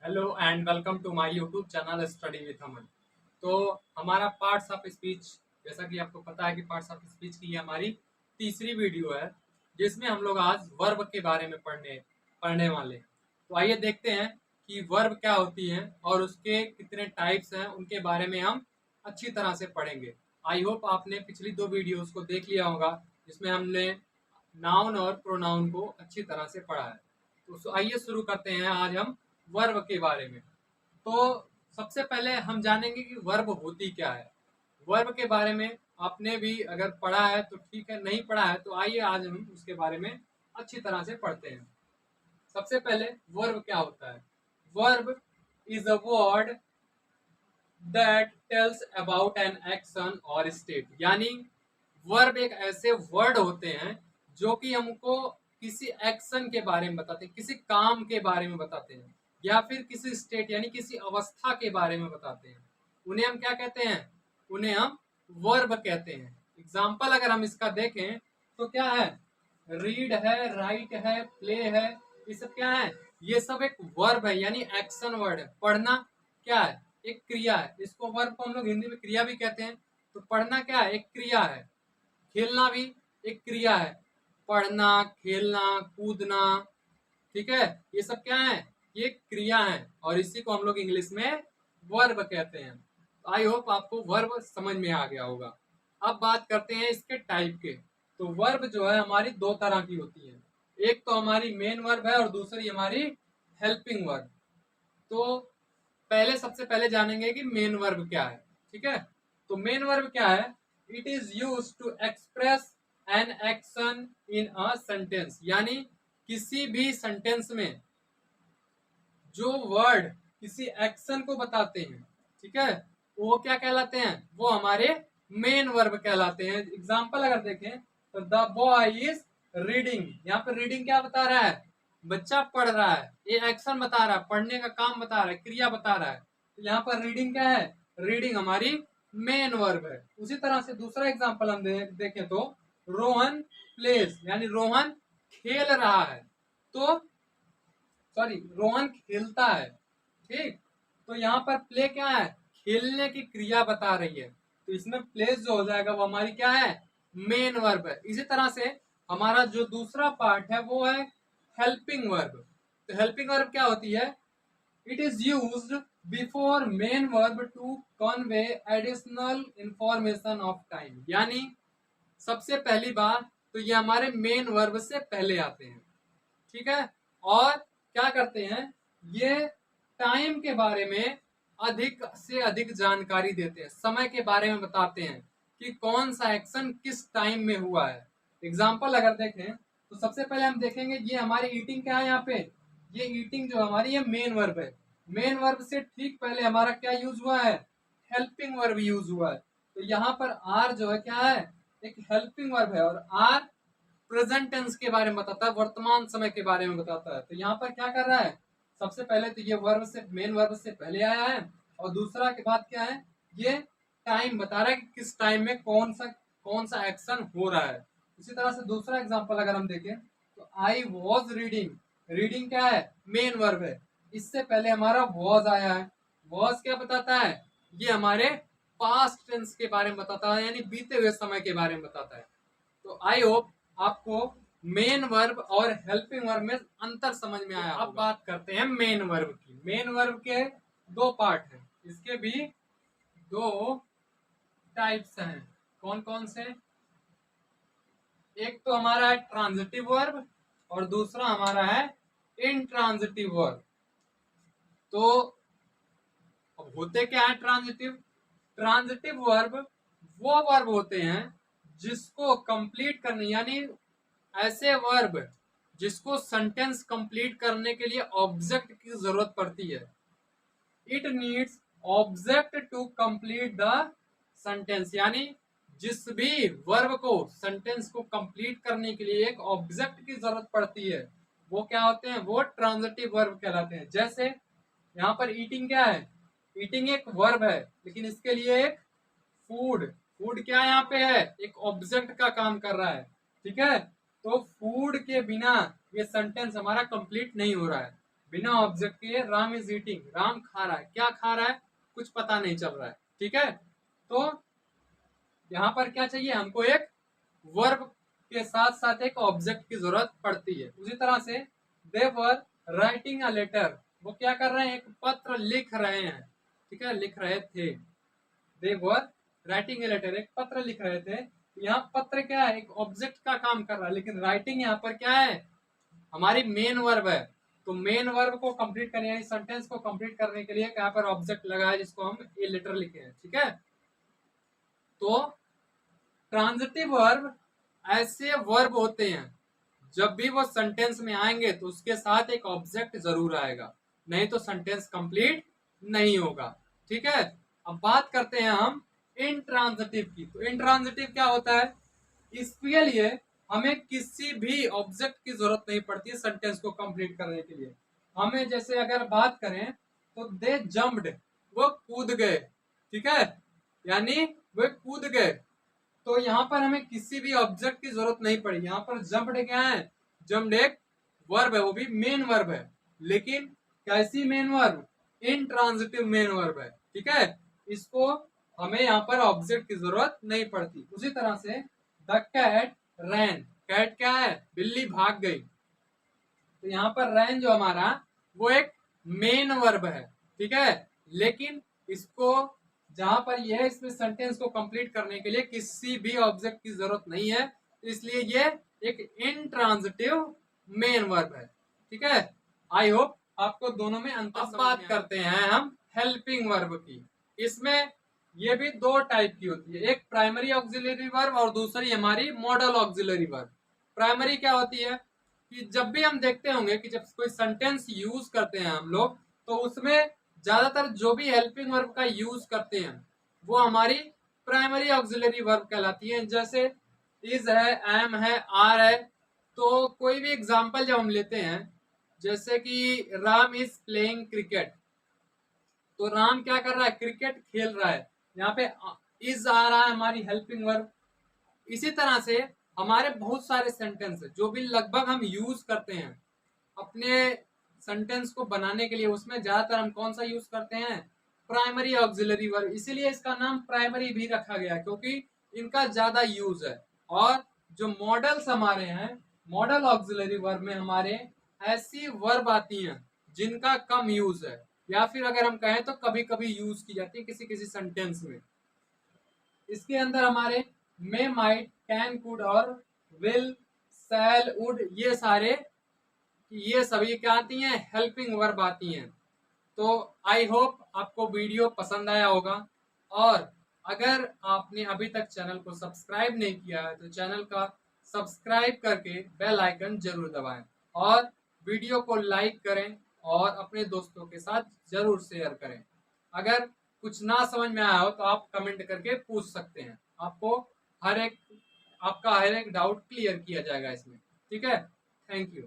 Hello and welcome to my YouTube channel study with Aman. तो हमारा parts of speech, जैसा कि आपको पता है कि पार्ट्स ऑफ स्पीच की ये हमारी तीसरी वीडियो है, जिसमें हम लोग आज वर्ब के बारे में पढ़ने वाले हैं। तो आइए देखते हैं कि वर्ब क्या होती है और उसके कितने टाइप्स हैं, उनके बारे में हम अच्छी तरह से पढ़ेंगे। आई होप आपने पिछली दो वीडियोस को देख लिया होगा, जिसमें हमने नाउन और प्रोनाउन को अच्छी तरह से पढ़ा है। तो आइए शुरू करते हैं आज हम वर्ब के बारे में। तो सबसे पहले हम जानेंगे कि वर्ब होती क्या है। वर्ब के बारे में आपने भी अगर पढ़ा है तो ठीक है, नहीं पढ़ा है तो आइए आज हम उसके बारे में अच्छी तरह से पढ़ते हैं। सबसे पहले वर्ब क्या होता है। Verb is a word that tells about an action और स्टेट, यानी वर्ब एक ऐसे वर्ड होते हैं जो कि हमको किसी एक्शन के बारे में बताते हैं, किसी काम के बारे में बताते हैं, या फिर किसी स्टेट यानी किसी अवस्था के बारे में बताते हैं। उन्हें हम क्या कहते हैं? उन्हें हम वर्ब कहते हैं। एग्जाम्पल अगर हम इसका देखें तो क्या है? रीड है, राइट है, प्ले है, ये सब क्या है? ये सब एक वर्ब है, यानी एक्शन वर्ड है। पढ़ना क्या है? एक क्रिया है। इसको वर्ब को हम लोग हिंदी में क्रिया भी कहते हैं। तो पढ़ना क्या है? एक क्रिया है। खेलना भी एक क्रिया है। पढ़ना, खेलना, कूदना, ठीक है, ये सब क्या है? ये क्रिया है और इसी को हम लोग इंग्लिश में वर्ब कहते हैं। आई होप आपको वर्ब समझ में आ गया होगा। अब बात करते हैं इसके टाइप के। तो वर्ब जो है हमारी दो तरह की होती है। एक तो हमारी मेन वर्ब है और दूसरी हमारी हेल्पिंग वर्ब। तो पहले सबसे पहले जानेंगे कि मेन वर्ब क्या है। ठीक है, तो मेन वर्ब क्या है? It is use to express an action in a sentence, यानी किसी भी सेंटेंस में जो वर्ड किसी एक्शन को बताते हैं, ठीक है, वो क्या कहलाते हैं? वो हमारे मेन वर्ब कहलाते हैं। एग्जाम्पल अगर देखें तो द बॉय इज रीडिंग, यहाँ पर रीडिंग क्या बता रहा है? बच्चा पढ़ रहा है, ये एक्शन बता रहा है, पढ़ने का काम बता रहा है, क्रिया बता रहा है। तो यहाँ पर रीडिंग क्या है? रीडिंग हमारी मेन वर्ब है। उसी तरह से दूसरा एग्जाम्पल हम देखें तो रोहन प्लेस, यानी रोहन खेल रहा है। तो सॉरी, रोहन खेलता है। ठीक, तो यहाँ पर प्ले क्या है? खेलने की क्रिया बता रही है। तो इसमें प्लेस जो हो जाएगा वो हमारी क्या है? मेन वर्ब है। इसी तरह से हमारा जो दूसरा पार्ट है वो है हेल्पिंग वर्ब। तो हेल्पिंग वर्ब क्या होती है? It is used before main verb to convey additional information of time, यानी सबसे पहली बात तो ये हमारे मेन वर्ब से पहले आते हैं। ठीक है, और क्या करते हैं? ये टाइम के बारे में अधिक से अधिक जानकारी देते हैं, समय के बारे में बताते हैं कि कौन सा एक्शन किस टाइम में हुआ है। एग्जाम्पल अगर देखें तो सबसे पहले हम देखेंगे ये हमारी ईटिंग क्या है। यहाँ पे ये ईटिंग जो हमारी ये मेन वर्ब है। मेन वर्ब से ठीक पहले हमारा क्या यूज हुआ है? हेल्पिंग वर्ब यूज हुआ है। तो यहाँ पर आर जो है क्या है? एक हेल्पिंग वर्ब है और आर प्रेजेंट टेंस के बारे में बताता है, वर्तमान समय के बारे में बताता है। तो यहाँ पर क्या कर रहा है? सबसे पहले तो ये वर्ब से मेन वर्ब से पहले आया है और दूसरा के बाद क्या है? ये टाइम बता रहा है कि किस टाइम में कौन सा एक्शन हो रहा है। इसी तरह से दूसरा एग्जांपल अगर हम देखें तो आई वॉज रीडिंग, रीडिंग क्या है? मेन वर्ब है। इससे पहले हमारा वॉज आया है। वॉज क्या बताता है? ये हमारे पास्ट टेंस के बारे में बताता है, यानी बीते हुए समय के बारे में बताता है। तो आई होप आपको मेन वर्ब और हेल्पिंग वर्ब में अंतर समझ में आया। अब बात करते हैं मेन वर्ब की। मेन वर्ब के दो पार्ट हैं, इसके भी दो टाइप्स हैं। कौन कौन से? एक तो हमारा है ट्रांजिटिव वर्ब और दूसरा हमारा है इनट्रांजिटिव वर्ब। तो अब होते क्या है ट्रांजिटिव? ट्रांजिटिव वर्ब वो वर्ब होते हैं जिसको कंप्लीट करने, यानी ऐसे वर्ब जिसको सेंटेंस कंप्लीट करने के लिए ऑब्जेक्ट की जरूरत पड़ती है। It needs object to complete the sentence, यानी जिस भी वर्ब को सेंटेंस को कंप्लीट करने के लिए एक ऑब्जेक्ट की जरूरत पड़ती है वो क्या होते हैं? वो ट्रांजिटिव वर्ब कहलाते हैं। जैसे यहाँ पर ईटिंग क्या है? ईटिंग एक वर्ब है, लेकिन इसके लिए एक फूड, फूड क्या यहाँ पे है? एक ऑब्जेक्ट का काम कर रहा है। ठीक है, तो फूड के बिना ये सेंटेंस हमारा कंप्लीट नहीं हो रहा है। बिना ऑब्जेक्ट के राम इज ईटिंग, राम खा रहा है। क्या खा रहा है कुछ पता नहीं चल रहा है, ठीक है। तो यहाँ पर क्या चाहिए हमको, एक वर्ब के साथ साथ एक ऑब्जेक्ट की जरूरत पड़ती है। उसी तरह से दे वर राइटिंग अ लेटर, वो क्या कर रहे हैं, एक पत्र लिख रहे हैं, ठीक है, लिख रहे थे। दे वर राइटिंग ए लेटर, एक पत्र लिख रहे थे। यहाँ पत्र क्या है, एक ऑब्जेक्ट का काम कर रहा है, लेकिन राइटिंग यहाँ पर क्या है, हमारी मेन वर्ब है। तो मेन वर्ब को कंप्लीट करने यानी सेंटेंस को कंप्लीट करने के लिए यहाँ पर ऑब्जेक्ट लगा है, जिसको हम ए लेटर लिखे हैं, ठीक है। तो ट्रांजिटिव वर्ब ऐसे वर्ब होते हैं जब भी वो सेंटेंस में आएंगे तो उसके साथ एक ऑब्जेक्ट जरूर आएगा, नहीं तो सेंटेंस कंप्लीट नहीं होगा, ठीक है। अब बात करते हैं हम इंट्रांजिटिव की। तो इंट्रांजिटिव क्या होता है, इसके लिए हमें किसी भी ऑब्जेक्ट की जरूरत नहीं पड़ती है सेंटेंस को कंप्लीट करने के लिए। हमें जैसे अगर बात करें तो दे जम्प्ड, वो कूद गए, ठीक है, यानी वे कूद गए। तो यहाँ पर हमें किसी भी ऑब्जेक्ट की जरूरत नहीं पड़ी। यहाँ पर जम्प्ड क्या है, जम्प्ड एक वर्ब है, वो भी मेन वर्ब है, लेकिन कैसी main verb, intransitive main verb है, ठीक है। इसको हमें यहाँ पर ऑब्जेक्ट की जरूरत नहीं पड़ती। उसी तरह से द कैट रैन, कैट क्या है, बिल्ली भाग गई। तो यहाँ पर रैन जो हमारा वो एक मेन वर्ब है, ठीक है, लेकिन इसको जहां पर यह है इसमें सेंटेंस को कंप्लीट करने के लिए किसी भी ऑब्जेक्ट की जरूरत नहीं है, इसलिए ये एक इंट्रांजिटिव मेन वर्ब है, ठीक है। आई होप आपको दोनों में अंतर। अब बात करते हैं हम हेल्पिंग वर्ब की। इसमें ये भी दो टाइप की होती है, एक प्राइमरी ऑक्सिलरी वर्ब और दूसरी हमारी मॉडल ऑक्सिलरी वर्ब। प्राइमरी क्या होती है कि जब भी हम देखते होंगे कि जब कोई सेंटेंस यूज करते हैं हम लोग, तो उसमें ज्यादातर जो भी हेल्पिंग वर्ब का यूज करते हैं वो हमारी प्राइमरी ऑक्सिलरी वर्ब कहलाती है। जैसे इज है, एम है, आर है। तो कोई भी एग्जांपल जब हम लेते हैं, जैसे कि राम इज प्लेइंग क्रिकेट, तो राम क्या कर रहा है, क्रिकेट खेल रहा है, यहाँ पे इज आ रहा है हमारी हेल्पिंग वर्ब। इसी तरह से हमारे बहुत सारे सेंटेंस है जो भी लगभग हम यूज करते हैं अपने सेंटेंस को बनाने के लिए, उसमें ज्यादातर हम कौन सा यूज करते हैं, प्राइमरी ऑक्सिलरी वर्ब। इसीलिए इसका नाम प्राइमरी भी रखा गया क्योंकि इनका ज्यादा यूज है। और जो मॉडल्स हमारे हैं, मॉडल ऑक्सिलरी वर्ब में हमारे ऐसी वर्ब आती हैं जिनका कम यूज है, या फिर अगर हम कहें तो कभी कभी यूज की जाती है किसी किसी सेंटेंस में। इसके अंदर हमारे मे, माइट, कैन, कुड और विल, शैल, वुड, ये सभी क्या आती हैं, हेल्पिंग वर्ब आती हैं। तो आई होप आपको वीडियो पसंद आया होगा, और अगर आपने अभी तक चैनल को सब्सक्राइब नहीं किया है तो चैनल का सब्सक्राइब करके बेल आइकन जरूर दबाएं, और वीडियो को लाइक करें और अपने दोस्तों के साथ जरूर शेयर करें। अगर कुछ ना समझ में आया हो तो आप कमेंट करके पूछ सकते हैं, आपको हर एक आपका हर एक डाउट क्लियर किया जाएगा इसमें, ठीक है। Thank you.